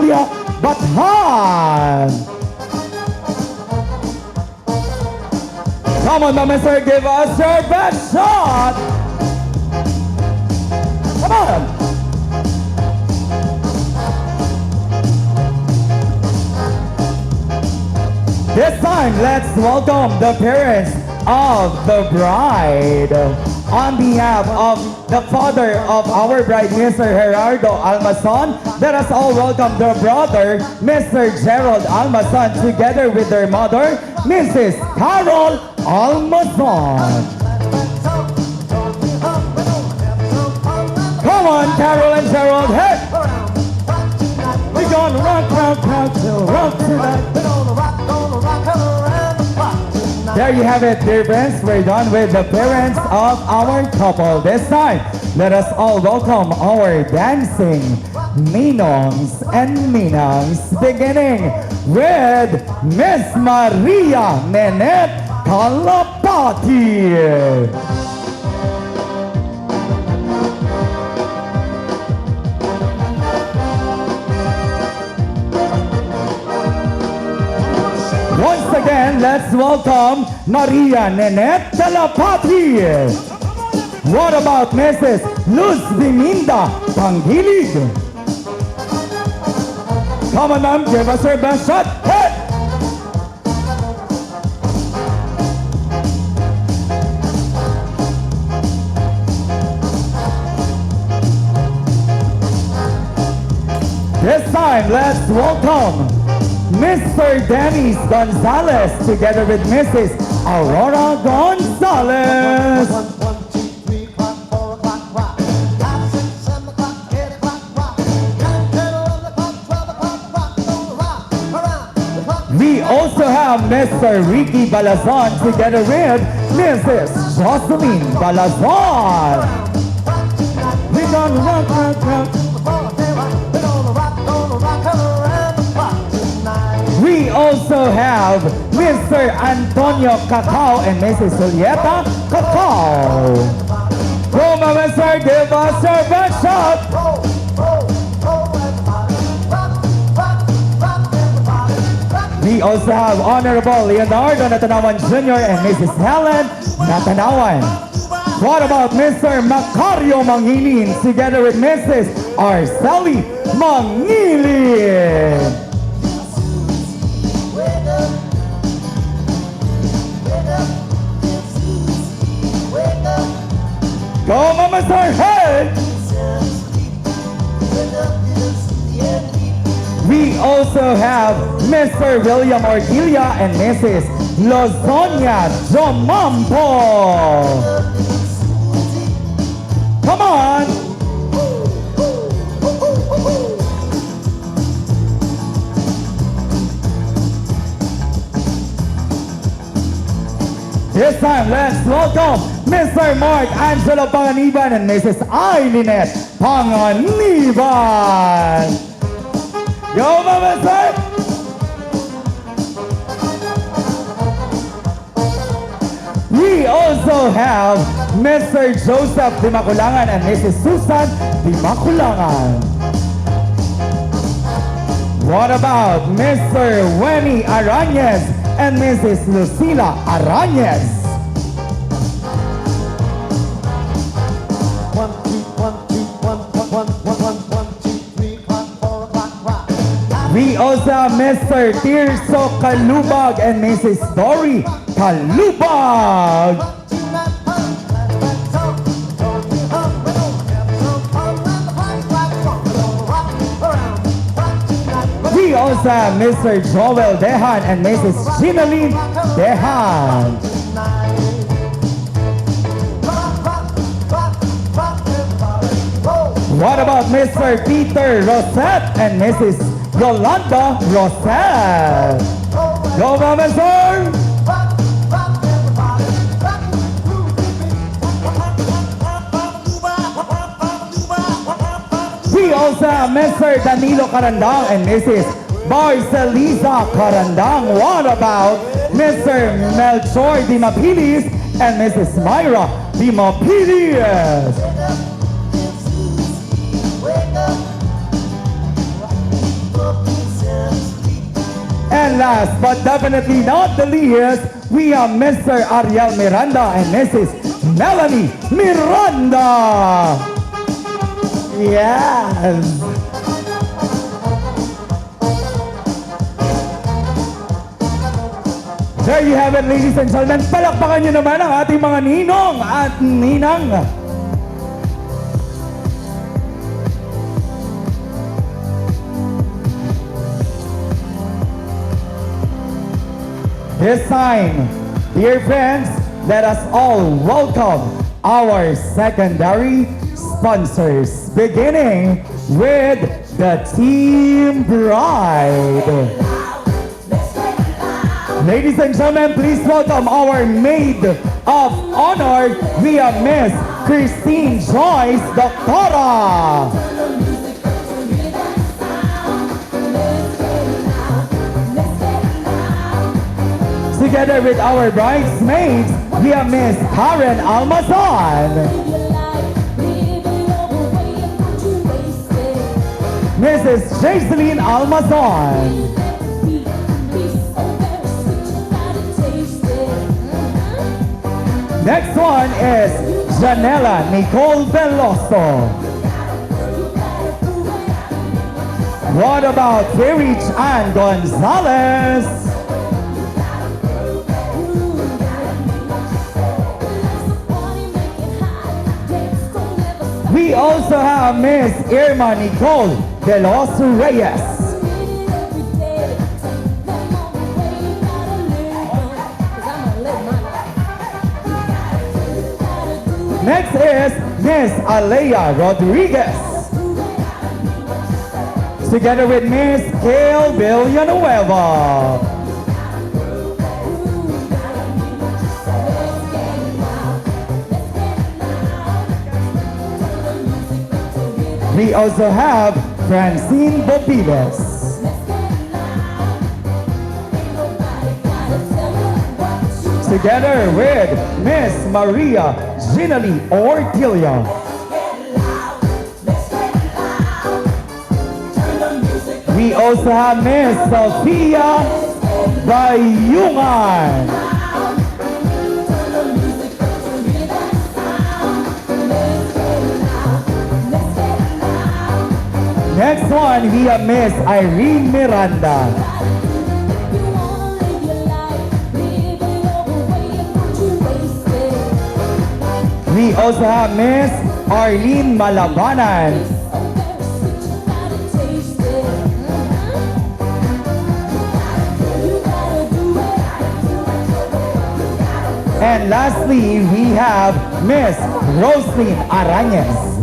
Delia Bathan. Come on, Mama Sir, give us your best shot. Come on. This time, let's welcome the parents of the bride. On behalf of the father of our bride, Mr. Gerardo Almazon, let us all welcome their brother, Mr. Gerald Almazon, together with their mother, Mrs. Carol Almazon. Come on, Carol and Gerald, hey! We're gonna rock, rock, rock, till rock tonight. There you have it, dear friends. We're done with the parents of our couple. This time, let us all welcome our dancing ninongs and ninangs, beginning with Miss Maria Nenette Kalapati. Once again, let's welcome Maria Nenette Kalapati. What about Mrs. Luz Biminda Pangilig? Come on, ma'am, give us your best shot. Hey! This time, let's welcome Mr. Dennis Gonzalez together with Mrs. Aurora Gonzalez. 1, 2, 3 o'clock, 4 o'clock, rock. 5, 6, 7 o'clock, 8 o'clock, rock. 9, 10, 11 o'clock, 12 o'clock, rock. Don't rock around the clock. We also have Mr. Ricky Balazon together with Mrs. Jocelyn Balazon. We're gonna rock, rock, rock. We also have Mr. Antonio Cacao and Mrs. Julieta Cacao. Go, Mama Sir, give us your best shot. We also have Honorable Leonardo Natanawan Jr. and Mrs. Helen Natanawan. What about Mr. Macario Mangilin together with Mrs. Arceli Mangilin? Go, Mama Star, hey! We also have Mr. William Ortilia and Mrs. Lozonia Jomampo. Come on! This time, let's welcome Mr. Mark Angelo Panganiban and Mrs. Ailinette Panganiban. Go, Mama Sir! We also have Mr. Joseph Dimaculangan and Mrs. Susan Dimaculangan. What about Mr. Wenny Arañez and Mrs. Lucila Arañez? 1, 2, 1, 2, 1, 1, 1, 1, 2, 3 o'clock, 4 o'clock, rock. We also have Mr. Tirso Kalubag and Mrs. Dory Kalubag. We also have Mr. Joel Dehan and Mrs. Ginaline Dehan. What about Mr. Peter Rosette and Mrs. Yolanda Rosette? Go, Mama Sir! We also have Mr. Danilo Carandang and Mrs. Marcelisa Carandang. What about Mr. Melchor Dimapilis and Mrs. Myra Dimapilis? last but definitely not the least, we have Mr. Ariel Miranda and Mrs. Melanie Miranda. Yes. There you have it, ladies and gentlemen. Palakpakan nyo naman ang ating mga ninong at ninang. This time, dear friends, let us all welcome our secondary sponsors, beginning with the Team Bride. Ladies and gentlemen, please welcome our maid of honor, we have Miss Christine Joyce Doctora. Together with our bridesmaids, we have Miss Karen Almazan, Mrs. Jaiseline Almazan, next one is Janela Nicole Veloso. What about Terry Chan Gonzalez? We also have Miss Irma Nicole De Los Reyes. Next is Miss Alea Rodriguez. Together with Miss Gail Villanueva. We also have Francine Bobides. Together with Miss Maria Ginali Ortilia. We also have Miss Sophia Bayungan. Next one, we have Miss Irene Miranda. We also have Miss Arlene Malabanan. And lastly, we have Miss Roslyn Arañez.